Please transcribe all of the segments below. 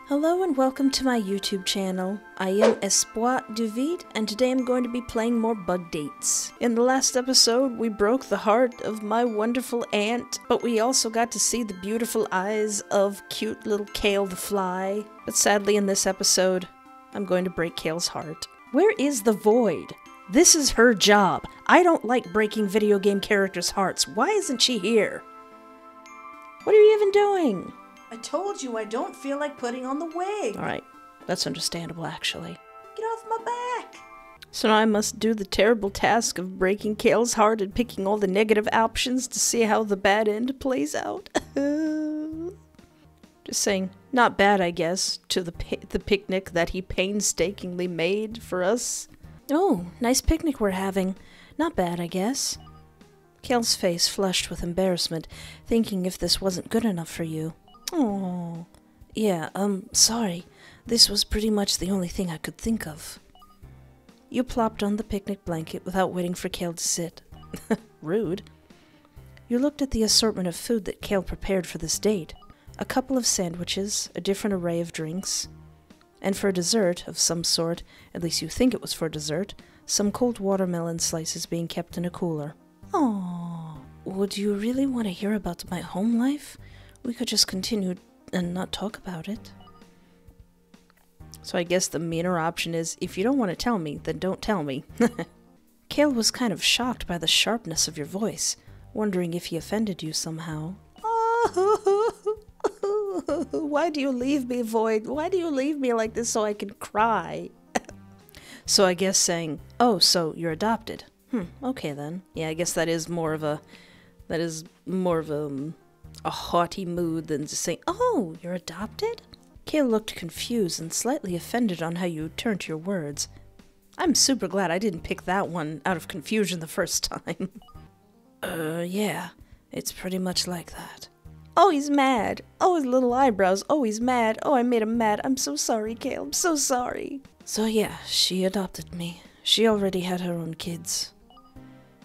Hello and welcome to my YouTube channel. I am Espoir du Vide, and today I'm going to be playing more bug dates. In the last episode, we broke the heart of my wonderful aunt, but we also got to see the beautiful eyes of cute little Kale the fly. But sadly in this episode, I'm going to break Kale's heart. Where is the Void? This is her job. I don't like breaking video game characters' hearts. Why isn't she here? What are you even doing? I told you I don't feel like putting on the wig. Alright, that's understandable actually. Get off my back. So now I must do the terrible task of breaking Kale's heart and picking all the negative options to see how the bad end plays out. Just saying, not bad I guess, to the picnic that he painstakingly made for us. Oh, nice picnic we're having. Not bad I guess. Kale's face flushed with embarrassment, thinking if this wasn't good enough for you. Oh, yeah, sorry. This was pretty much the only thing I could think of. You plopped on the picnic blanket without waiting for Kale to sit. Rude. You looked at the assortment of food that Kale prepared for this date. A couple of sandwiches, a different array of drinks, and for dessert of some sort, at least you think it was for dessert, some cold watermelon slices being kept in a cooler. Oh, would you really want to hear about my home life? We could just continue and not talk about it. So I guess the meaner option is, if you don't want to tell me, then don't tell me. Kale was kind of shocked by the sharpness of your voice, wondering if he offended you somehow. Why do you leave me, Void? Why do you leave me like this so I can cry? So I guess saying, oh, so you're adopted. Okay then. Yeah, I guess that is more of a haughty mood than just saying, oh, you're adopted? Kale looked confused and slightly offended on how you turned your words. I'm super glad I didn't pick that one out of confusion the first time. Yeah, it's pretty much like that. Oh, he's mad. Oh, his little eyebrows. Oh, he's mad. Oh, I made him mad. I'm so sorry, Kale. I'm so sorry. So yeah, she adopted me. She already had her own kids.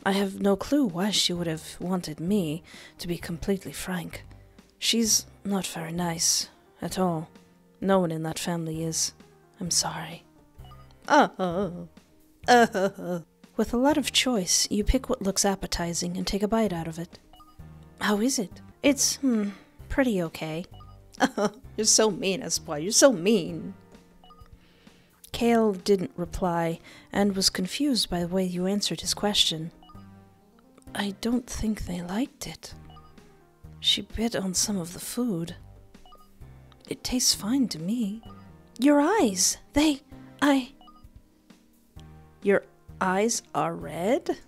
I have no clue why she would have wanted me, to be completely frank. She's not very nice, at all. No one in that family is. I'm sorry. With a lot of choice, you pick what looks appetizing and take a bite out of it. How is it? It's, pretty okay. You're so mean, Espoir. You're so mean. Kale didn't reply, and was confused by the way you answered his question. I don't think they liked it. She bit on some of the food. It tastes fine to me. Your eyes! Your eyes are red?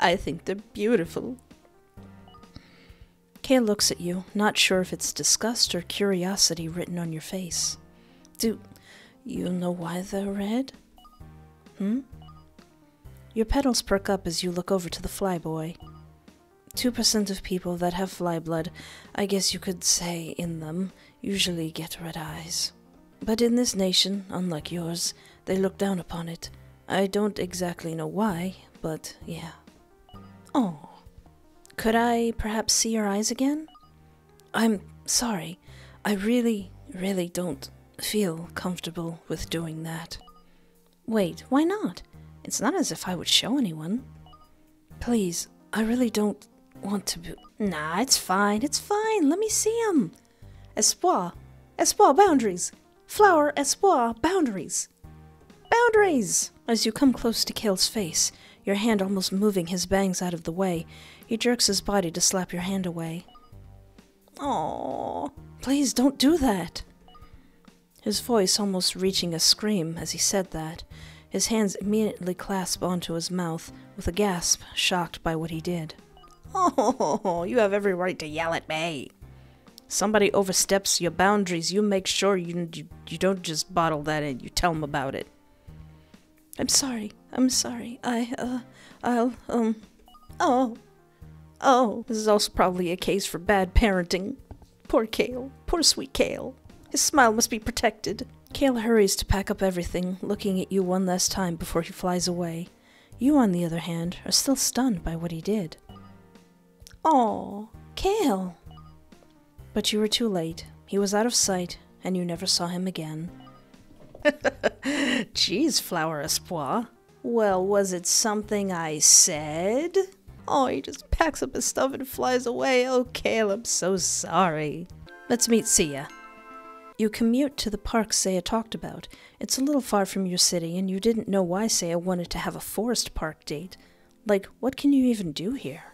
I think they're beautiful. Kale looks at you, not sure if it's disgust or curiosity written on your face. Do you know why they're red? Your petals perk up as you look over to the flyboy. 2% of people that have fly blood, I guess you could say in them, usually get red eyes. But in this nation, unlike yours, they look down upon it. I don't exactly know why, but yeah. Oh. Could I perhaps see your eyes again? I'm sorry. I really don't feel comfortable with doing that. Wait, why not? It's not as if I would show anyone. Please, I really don't want to be... Nah, it's fine, let me see them. Espoir, boundaries. Flower, Espoir, boundaries. Boundaries! As you come close to Kale's face, your hand almost moving his bangs out of the way, he jerks his body to slap your hand away. Aww, please don't do that. His voice almost reaching a scream as he said that. His hands immediately clasp onto his mouth, with a gasp, shocked by what he did. Oh, you have every right to yell at me. Somebody oversteps your boundaries, you make sure you don't just bottle that in, you tell them about it. I'm sorry. Oh. This is also probably a case for bad parenting. Poor Kale. Poor sweet Kale. His smile must be protected. Kale hurries to pack up everything, looking at you one last time before he flies away. You, on the other hand, are still stunned by what he did. Aw, Kale! But you were too late. He was out of sight, and you never saw him again. Jeez, Flower Espoir. Well, was it something I said? Oh, he just packs up his stuff and flies away. Oh, Kale, I'm so sorry. Let's meet Xaea. You commute to the park Xaea talked about. It's a little far from your city, and you didn't know why Xaea wanted to have a forest park date. Like, what can you even do here?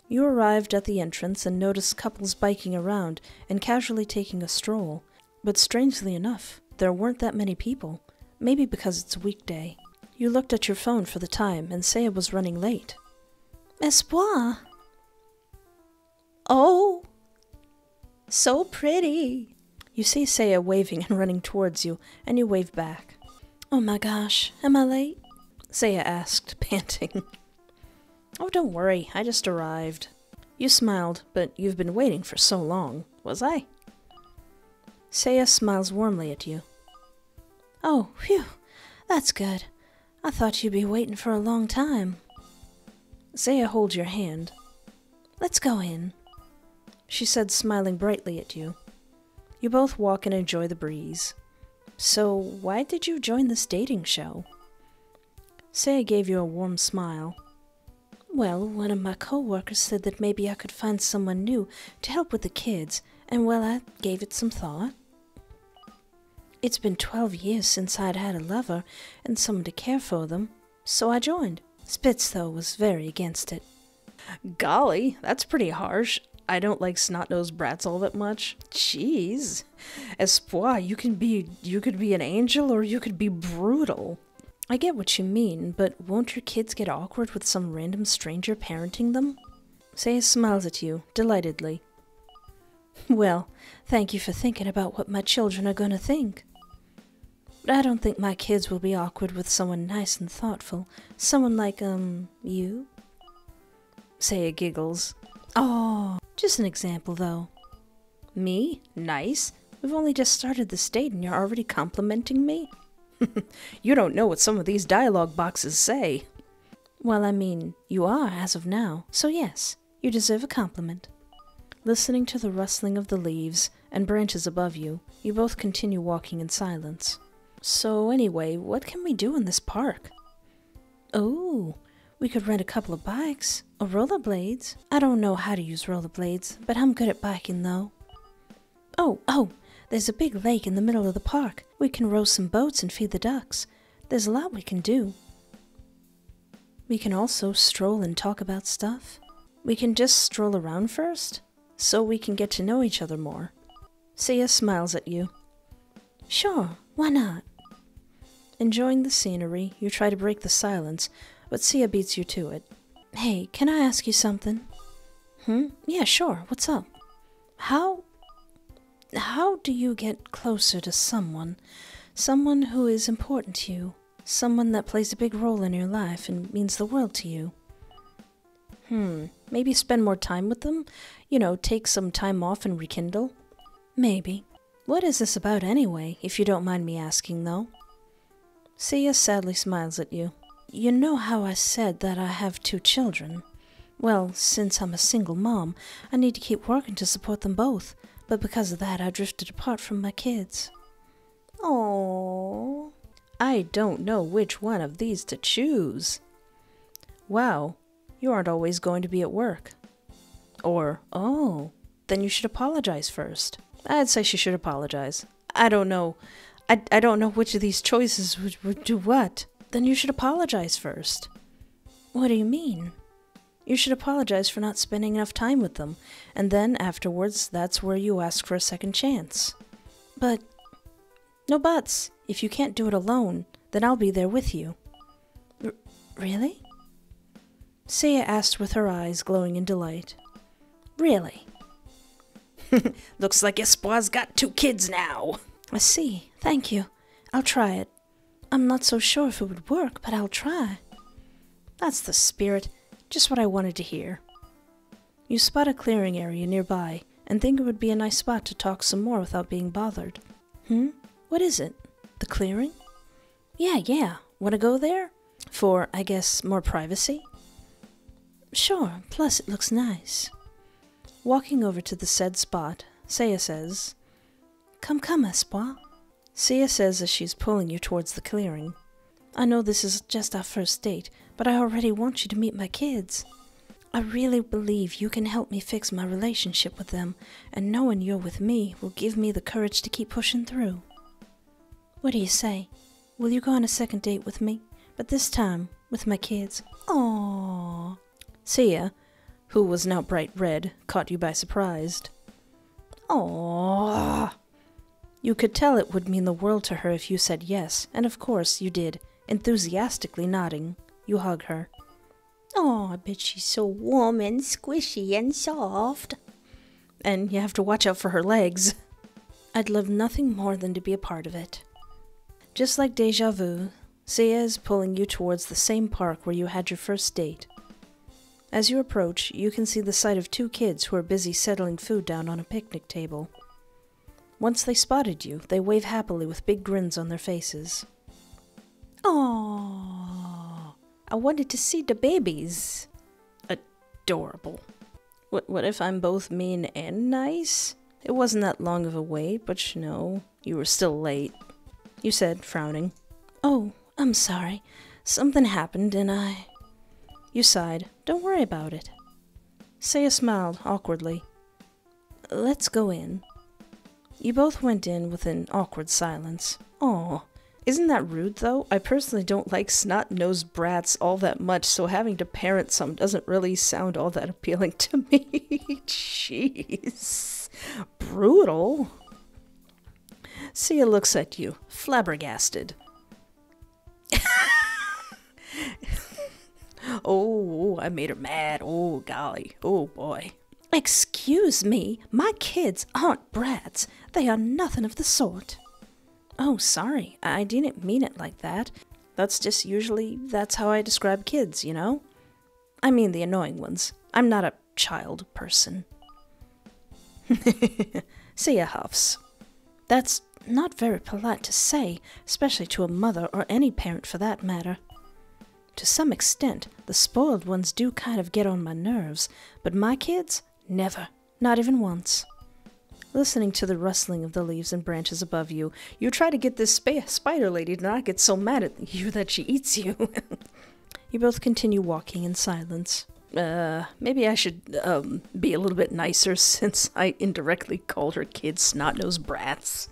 You arrived at the entrance and noticed couples biking around and casually taking a stroll. But strangely enough, there weren't that many people. Maybe because it's a weekday. You looked at your phone for the time, and Xaea was running late. Espoir! Oh! So pretty! You see Xaea waving and running towards you, and you wave back. Oh my gosh, am I late? Xaea asked, panting. Oh, don't worry, I just arrived. You smiled, but you've been waiting for so long. Was I? Xaea smiles warmly at you. Oh, phew, that's good. I thought you'd be waiting for a long time. Xaea holds your hand. Let's go in, she said, smiling brightly at you. You both walk and enjoy the breeze. So, why did you join this dating show? Xaea gave you a warm smile. Well, one of my co-workers said that maybe I could find someone new to help with the kids, and well, I gave it some thought. It's been 12 years since I'd had a lover and someone to care for them, so I joined. Spitz, though, was very against it. Golly, that's pretty harsh. I don't like snot-nosed brats all that much. Jeez. Espoir, you could be an angel or you could be brutal. I get what you mean, but won't your kids get awkward with some random stranger parenting them? Xaea smiles at you, delightedly. Well, thank you for thinking about what my children are going to think. But I don't think my kids will be awkward with someone nice and thoughtful. Someone like, you? Xaea giggles. Oh, just an example, though. Me? Nice? We've only just started this date and you're already complimenting me? You don't know what some of these dialogue boxes say. Well, I mean, you are as of now, so yes, you deserve a compliment. Listening to the rustling of the leaves and branches above you, you both continue walking in silence. So anyway, what can we do in this park? Oh, we could rent a couple of bikes, or rollerblades. I don't know how to use rollerblades, but I'm good at biking though. Oh, there's a big lake in the middle of the park. We can row some boats and feed the ducks. There's a lot we can do. We can also stroll and talk about stuff. We can just stroll around first, so we can get to know each other more. Xaea smiles at you. Sure, why not? Enjoying the scenery, you try to break the silence, but Xaea beats you to it. Hey, can I ask you something? Yeah, sure, what's up? How do you get closer to someone who is important to you, someone that plays a big role in your life and means the world to you? Maybe spend more time with them? You know, take some time off and rekindle? Maybe. What is this about anyway, if you don't mind me asking, though? Xaea sadly smiles at you. You know how I said that I have 2 children? Well, since I'm a single mom, I need to keep working to support them both, but because of that I drifted apart from my kids. Oh, I don't know which one of these to choose. Wow, you aren't always going to be at work. Or, oh, then you should apologize first. I'd say she should apologize. I don't know. I don't know which of these choices would do what. Then you should apologize first. What do you mean? You should apologize for not spending enough time with them, and then afterwards, that's where you ask for a second chance. But, no buts. If you can't do it alone, then I'll be there with you. Really? Xaea asked with her eyes glowing in delight. Really? Looks like Espoir's got 2 kids now. I see. Thank you. I'll try it. I'm not so sure if it would work, but I'll try. That's the spirit. Just what I wanted to hear. You spot a clearing area nearby, and think it would be a nice spot to talk some more without being bothered. What is it? The clearing? Yeah. Wanna go there? For, I guess, more privacy? Sure, plus it looks nice. Walking over to the said spot, Xaea says, Come, Espoir. Xaea says as she's pulling you towards the clearing. I know this is just our first date, but I already want you to meet my kids. I really believe you can help me fix my relationship with them, and knowing you're with me will give me the courage to keep pushing through. What do you say? Will you go on a second date with me? But this time, with my kids. Aww. Xaea, who was now bright red, caught you by surprise. Aww. You could tell it would mean the world to her if you said yes, and of course you did, enthusiastically nodding. You hug her. Oh, I bet she's so warm and squishy and soft. And you have to watch out for her legs. I'd love nothing more than to be a part of it. Just like deja vu, Xaea is pulling you towards the same park where you had your first date. As you approach, you can see the sight of two kids who are busy settling food down on a picnic table. Once they spotted you, they wave happily with big grins on their faces. Aww, I wanted to see the babies. Adorable. What if I'm both mean and nice? It wasn't that long of a wait, but you know, you were still late. You said, frowning. Oh, I'm sorry. Something happened and You sighed. Don't worry about it. Xaea smiled awkwardly. Let's go in. You both went in with an awkward silence. Aw. Isn't that rude, though? I personally don't like snot-nosed brats all that much, so having to parent some doesn't really sound all that appealing to me. Jeez. Brutal. Xaea looks at you, flabbergasted. Oh, I made her mad. Oh, golly. Oh, boy. Excuse me, my kids aren't brats. They are nothing of the sort. Oh, sorry. I didn't mean it like that. That's how I describe kids, you know? I mean the annoying ones. I'm not a child person. Xaea huffs. That's not very polite to say, especially to a mother or any parent for that matter. To some extent, the spoiled ones do kind of get on my nerves, but my kids, never. Not even once. Listening to the rustling of the leaves and branches above you, you try to get this spider lady to not get so mad at you that she eats you. You both continue walking in silence. Maybe I should, be a little bit nicer since I indirectly called her kids snot-nosed brats.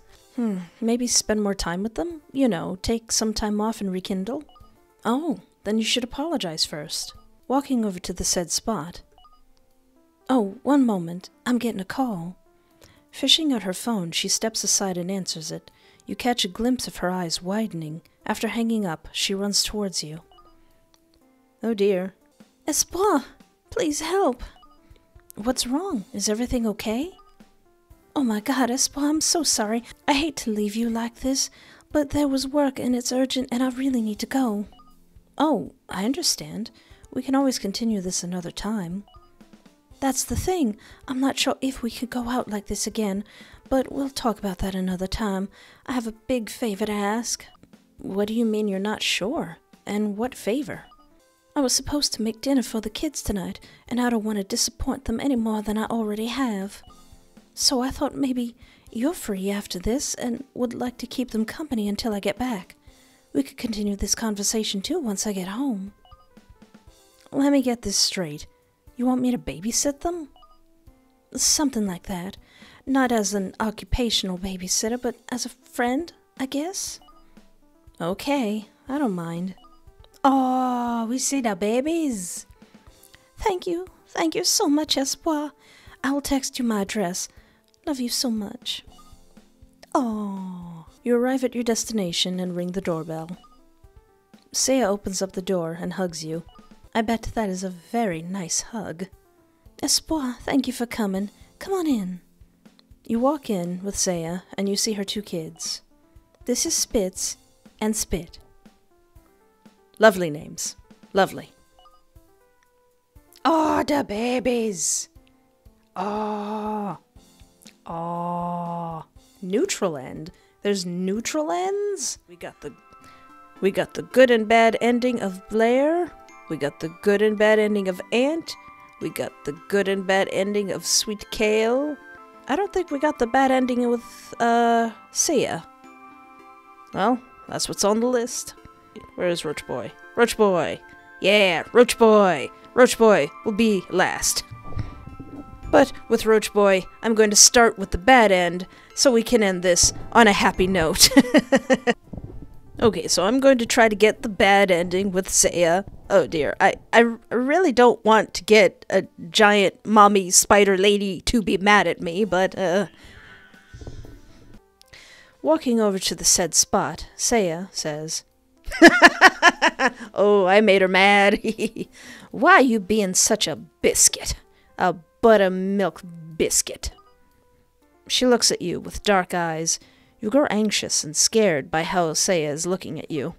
Maybe spend more time with them? You know, take some time off and rekindle? Oh, then you should apologize first. Walking over to the said spot. Oh, one moment. I'm getting a call. Fishing out her phone, she steps aside and answers it. You catch a glimpse of her eyes widening. After hanging up, she runs towards you. Oh dear. Espoir, please help. What's wrong? Is everything okay? Oh my God, Espoir, I'm so sorry. I hate to leave you like this, but there was work and it's urgent and I really need to go. Oh, I understand. We can always continue this another time. That's the thing. I'm not sure if we could go out like this again, but we'll talk about that another time. I have a big favor to ask. What do you mean you're not sure? And what favor? I was supposed to make dinner for the kids tonight, and I don't want to disappoint them any more than I already have. So I thought maybe you're free after this and would like to keep them company until I get back. We could continue this conversation too once I get home. Let me get this straight. You want me to babysit them? Something like that. Not as an occupational babysitter, but as a friend, I guess? Okay, I don't mind. Oh, we see the babies. Thank you so much, Espoir. I will text you my address. Love you so much. Oh. You arrive at your destination and ring the doorbell. Xaea opens up the door and hugs you. I bet that is a very nice hug. Espoir, thank you for coming. Come on in. You walk in with Xaea and you see her two kids. This is Spitz and Spit. Lovely names. Lovely. Oh, the babies. Oh. Oh. Neutral end. There's neutral ends? We got the good and bad ending of Blair. We got the good and bad ending of Ant. We got the good and bad ending of Sweet Kale. I don't think we got the bad ending with, Xaea. Well, that's what's on the list. Where is Roach Boy? Roach Boy! Yeah, Roach Boy! Roach Boy will be last. But with Roach Boy, I'm going to start with the bad end, so we can end this on a happy note. Okay, so I'm going to try to get the bad ending with Xaea. Oh dear, I really don't want to get a giant mommy spider lady to be mad at me, but, Walking over to the said spot, Xaea says, "Oh, I made her mad. Why you being such a biscuit? A buttermilk biscuit." She looks at you with dark eyes. You grow anxious and scared by how Xaea is looking at you.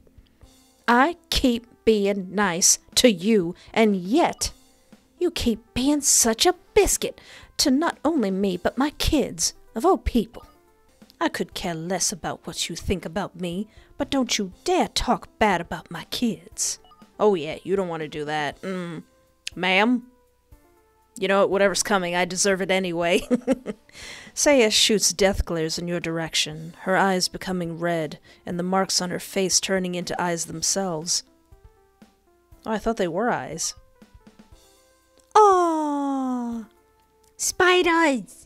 "I keep being nice to you, and yet you keep being such a biscuit to not only me, but my kids, of all people. I could care less about what you think about me, but don't you dare talk bad about my kids." Oh yeah, you don't want to do that. Ma'am? You know what, whatever's coming, I deserve it anyway. Xaea shoots death glares in your direction, her eyes becoming red, and the marks on her face turning into eyes themselves. Oh, I thought they were eyes. Oh, spiders!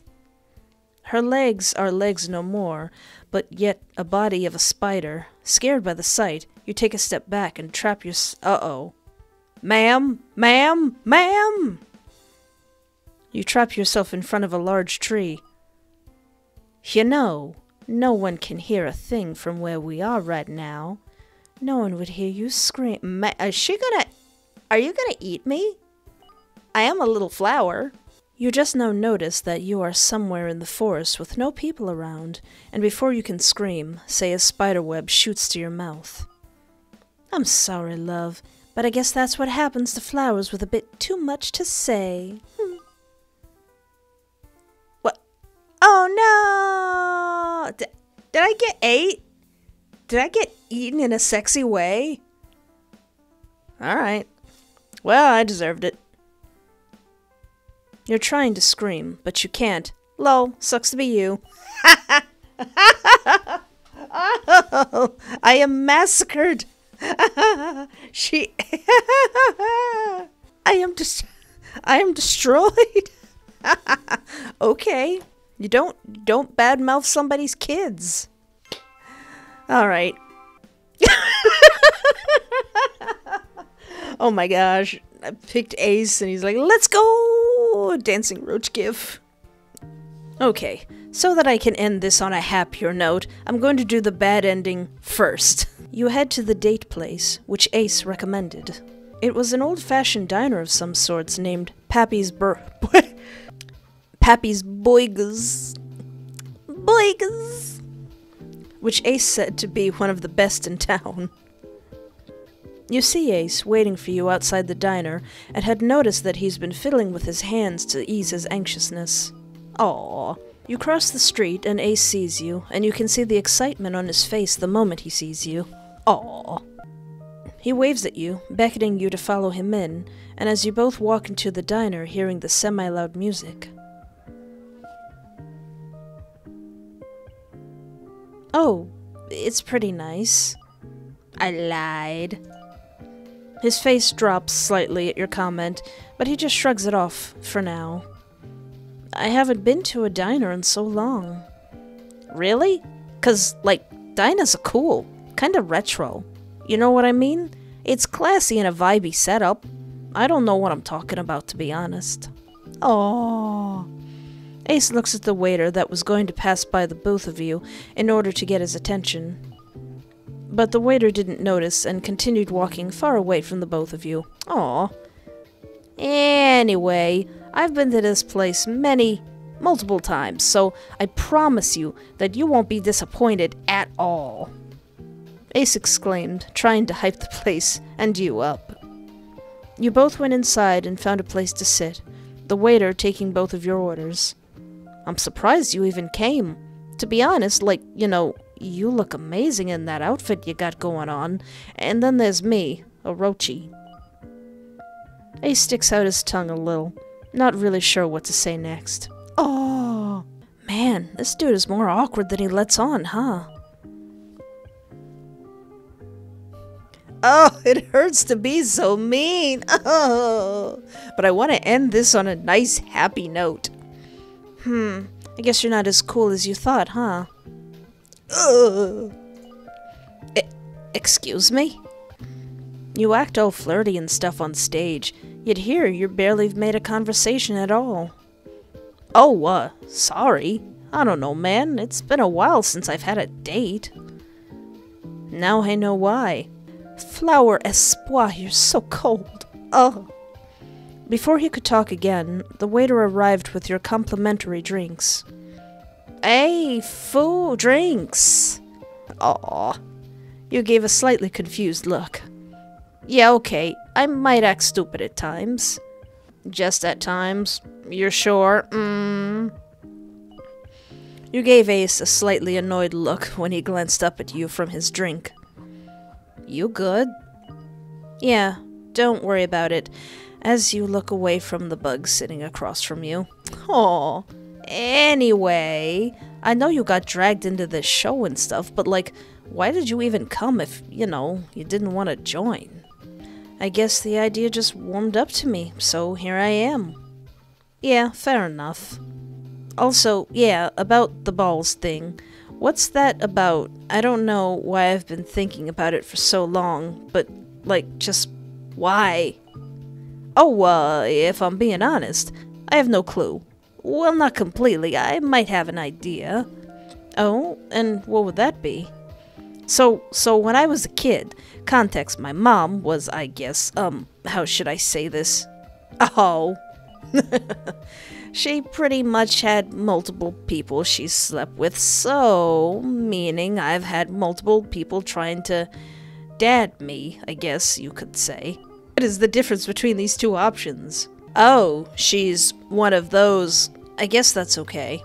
Her legs are legs no more, but yet a body of a spider. Scared by the sight, you take a step back and trap your uh-oh. Ma'am! Ma'am! Ma'am! You trap yourself in front of a large tree. You know, no one can hear a thing from where we are right now. No one would hear you scream. Are you gonna eat me? I am a little flower. You just now notice that you are somewhere in the forest with no people around, and before you can scream, say a spiderweb shoots to your mouth. I'm sorry, love, but I guess that's what happens to flowers with a bit too much to say. What? Oh no! Did I get ate? Did I get eaten in a sexy way? Alright. Well, I deserved it. You're trying to scream, but you can't. Lol, sucks to be you. Oh, I am massacred. I am destroyed. Okay, you don't badmouth somebody's kids. All right. Oh my gosh, I picked Ace and he's like, "Let's go!" Dancing Roach gif. Okay, so that I can end this on a happier note, I'm going to do the bad ending first. You head to the date place, which Ace recommended. It was an old-fashioned diner of some sorts named Pappy's Boigas, which Ace said to be one of the best in town. You see Ace waiting for you outside the diner, and had noticed that he's been fiddling with his hands to ease his anxiousness. Aww. You cross the street, and Ace sees you, and you can see the excitement on his face the moment he sees you. Aww. He waves at you, beckoning you to follow him in, and as you both walk into the diner, hearing the semi-loud music. Oh, it's pretty nice. I lied. His face drops slightly at your comment, but he just shrugs it off for now. I haven't been to a diner in so long. Really? 'Cause, like, diners are cool. Kinda retro. You know what I mean? It's classy and a vibey setup. I don't know what I'm talking about, to be honest. Aww. Ace looks at the waiter that was going to pass by the both of you in order to get his attention. But the waiter didn't notice and continued walking far away from the both of you. Aw. Anyway, I've been to this place multiple times, so I promise you that you won't be disappointed at all. Ace exclaimed, trying to hype the place and you up. You both went inside and found a place to sit, the waiter taking both of your orders. I'm surprised you even came. To be honest, like, you know, you look amazing in that outfit you got going on. And then there's me, a Roachy. Ace sticks out his tongue a little, not really sure what to say next. Oh, Man, this dude is more awkward than he lets on, huh? Oh, it hurts to be so mean. Oh, but I want to end this on a nice, happy note. I guess you're not as cool as you thought, huh? Excuse me? You act all flirty and stuff on stage, yet here you barely made a conversation at all. Oh, sorry. I don't know, man. It's been a while since I've had a date. Now I know why. Flower Espoir, you're so cold. Oh. Before he could talk again, the waiter arrived with your complimentary drinks. Hey, food drinks. Aw. You gave a slightly confused look. Yeah, okay, I might act stupid at times. Just at times. You're sure? You gave Ace a slightly annoyed look when he glanced up at you from his drink. You good? Yeah, don't worry about it, as you look away from the bug sitting across from you. Aw. Anyway, I know you got dragged into this show and stuff, but like, why did you even come if, you didn't want to join? I guess the idea just warmed up to me, so here I am. Yeah, fair enough. Also, yeah, about the balls thing. What's that about? I don't know why I've been thinking about it for so long, but, like, just why? Oh, if I'm being honest, I have no clue. Well, not completely. I might have an idea. Oh, and what would that be? So when I was a kid, context, my mom was, I guess, how should I say this? Oh. She pretty much had multiple people she slept with, so, meaning I've had multiple people trying to dad me, I guess you could say. What is the difference between these two options? Oh, she's one of those. I guess that's okay.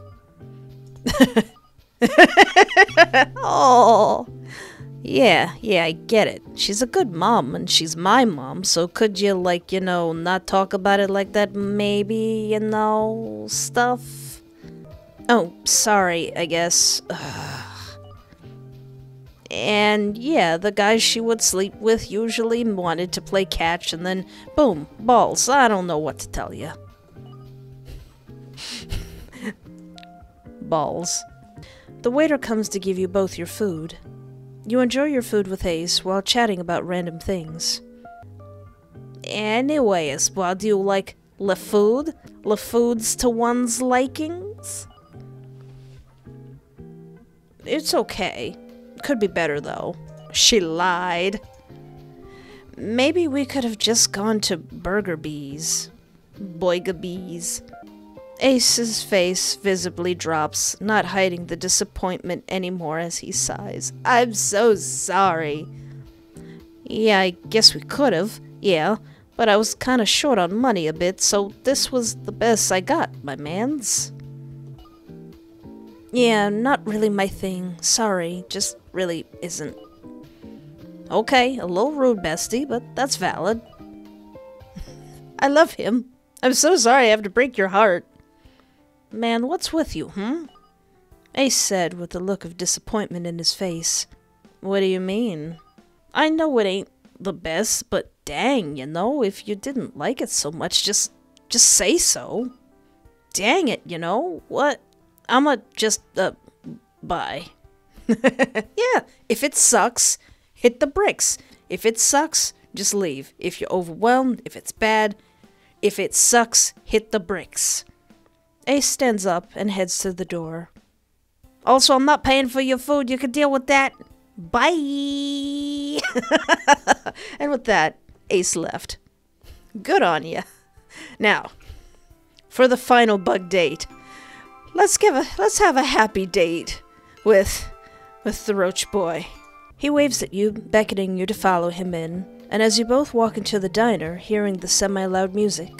Oh. Yeah, I get it. She's a good mom, and she's my mom, so could you, like, not talk about it like that, maybe, stuff? Oh, sorry, I guess. And, yeah, the guys she would sleep with usually wanted to play catch, and then, boom, balls. I don't know what to tell you. Balls. The waiter comes to give you both your food. You enjoy your food with Ace while chatting about random things. Anyways, well, do you like le food? Le foods to one's likings? It's okay. Could be better, though. She lied. Maybe we could have just gone to Burger Bees. Boiga Bees. Ace's face visibly drops, not hiding the disappointment anymore as he sighs. I'm so sorry. Yeah, I guess we could've. Yeah, but I was kinda short on money a bit, so this was the best I got, my mans. Yeah, not really my thing. Sorry, just really isn't. Okay, a little rude, bestie, but that's valid. I love him. I'm so sorry I have to break your heart. Man, what's with you, Ace said with a look of disappointment in his face. What do you mean? I know it ain't the best, but dang, if you didn't like it so much, just say so. Dang it, what? I'ma just, bye. Yeah, if it sucks, hit the bricks. If it sucks, just leave. If you're overwhelmed, if it's bad, if it sucks, hit the bricks. Ace stands up and heads to the door. Also, I'm not paying for your food. You can deal with that. Bye! And with that, Ace left. Good on ya. Now, for the final bug date, let's have a happy date with the Roach boy. He waves at you, beckoning you to follow him in, and as you both walk into the diner, hearing the semi-loud music.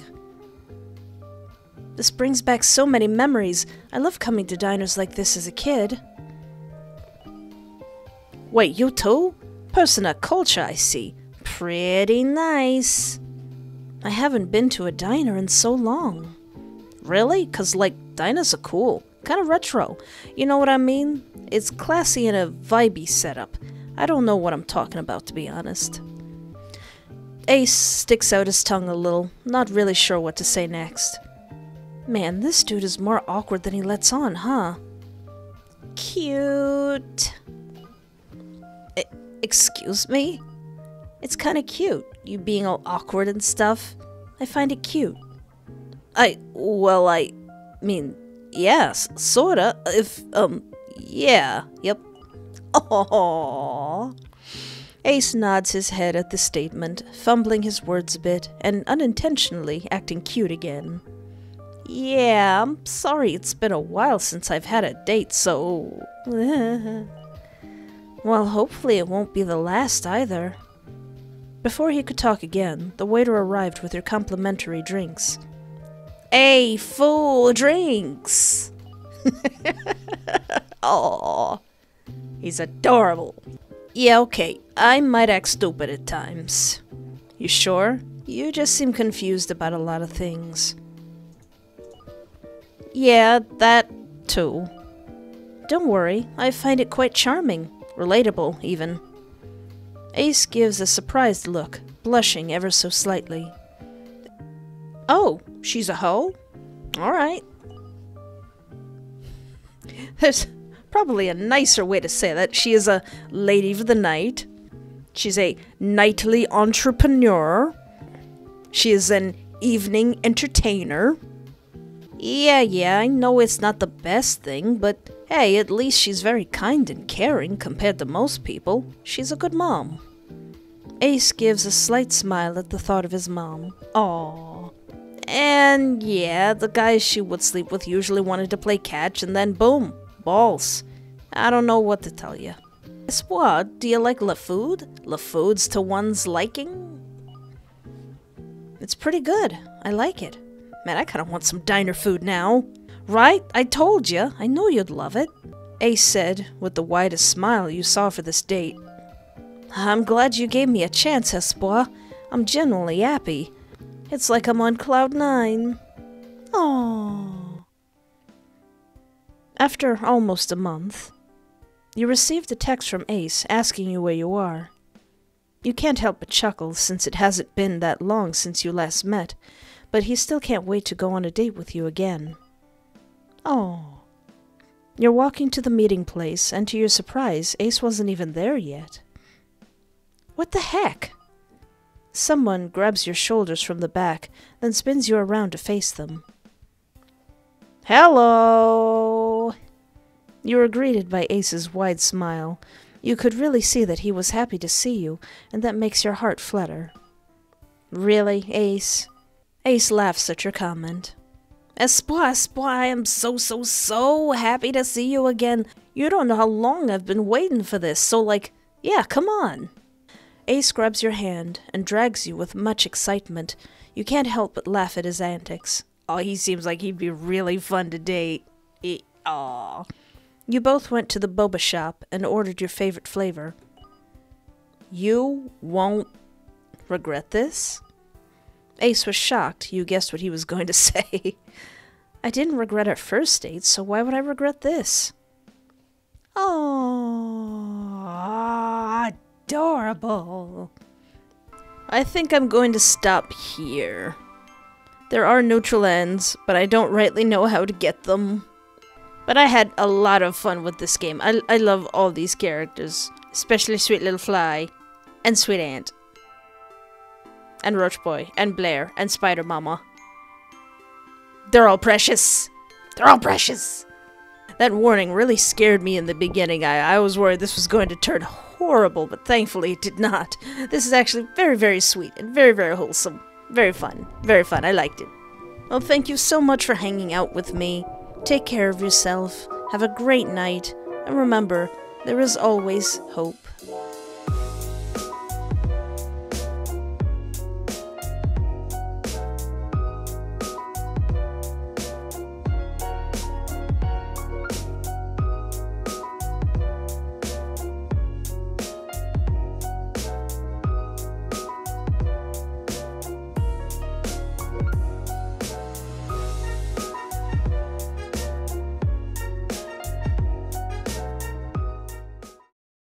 This brings back so many memories. I loved coming to diners like this as a kid. Wait, you too? Person of culture, I see. Pretty nice. I haven't been to a diner in so long. Really? 'Cause, diners are cool. kind of retro. You know what I mean? It's classy and a vibey setup. I don't know what I'm talking about, to be honest. Ace sticks out his tongue a little, not really sure what to say next. Man, this dude is more awkward than he lets on, huh? Cute. Excuse me? It's kind of cute, you being all awkward and stuff. I find it cute. I mean, yes, sorta. Yeah, yep. Aww. Ace nods his head at the statement, fumbling his words a bit, and unintentionally acting cute again. Yeah, I'm sorry it's been a while since I've had a date, so... Well, hopefully it won't be the last either. Before he could talk again, the waiter arrived with their complimentary drinks. Hey, fool, drinks! Aww. He's adorable. Yeah, okay, I might act stupid at times. You sure? You just seem confused about a lot of things. Yeah, that too. Don't worry, I find it quite charming. Relatable, even. Ace gives a surprised look, blushing ever so slightly. Oh, she's a hoe? Alright. There's probably a nicer way to say that. She is a lady of the night. She's a nightly entrepreneur. She is an evening entertainer. Yeah, I know it's not the best thing, but hey, at least she's very kind and caring compared to most people. She's a good mom. Ace gives a slight smile at the thought of his mom. Aww. And yeah, the guys she would sleep with usually wanted to play catch, and then boom, balls. I don't know what to tell you. Guess what? Do you like La Food? La Food's to one's liking? It's pretty good. I like it. Man, I kind of want some diner food now. Right? I told you. I know you'd love it. Ace said, with the widest smile you saw for this date. I'm glad you gave me a chance, Espoir. I'm genuinely happy. It's like I'm on cloud 9. Aww. After almost a month, you received a text from Ace asking you where you are. You can't help but chuckle since it hasn't been that long since you last met, but he still can't wait to go on a date with you again. Oh. You're walking to the meeting place, and to your surprise, Ace wasn't even there yet. What the heck? Someone grabs your shoulders from the back, then spins you around to face them. Hello! You were greeted by Ace's wide smile. You could really see that he was happy to see you, and that makes your heart flutter. Really, Ace? Ace laughs at your comment. Espoir, I am so happy to see you again. You don't know how long I've been waiting for this, so yeah, come on. Ace grabs your hand and drags you with much excitement. You can't help but laugh at his antics. Oh, he seems like he'd be really fun to date. Aw. You both went to the boba shop and ordered your favorite flavor. You won't regret this? Ace was shocked. You guessed what he was going to say. I didn't regret our first date, so why would I regret this? Oh, adorable. I think I'm going to stop here. There are neutral ends, but I don't rightly know how to get them. But I had a lot of fun with this game. I love all these characters, especially Sweet Little Fly and Sweet Ant. And Roach Boy, and Blair, and Spider Mama. They're all precious. They're all precious. That warning really scared me in the beginning. I was worried this was going to turn horrible, but thankfully it did not. This is actually very, very sweet and very, very wholesome. Very fun. Very fun. I liked it. Well, thank you so much for hanging out with me. Take care of yourself. Have a great night. And remember, there is always hope.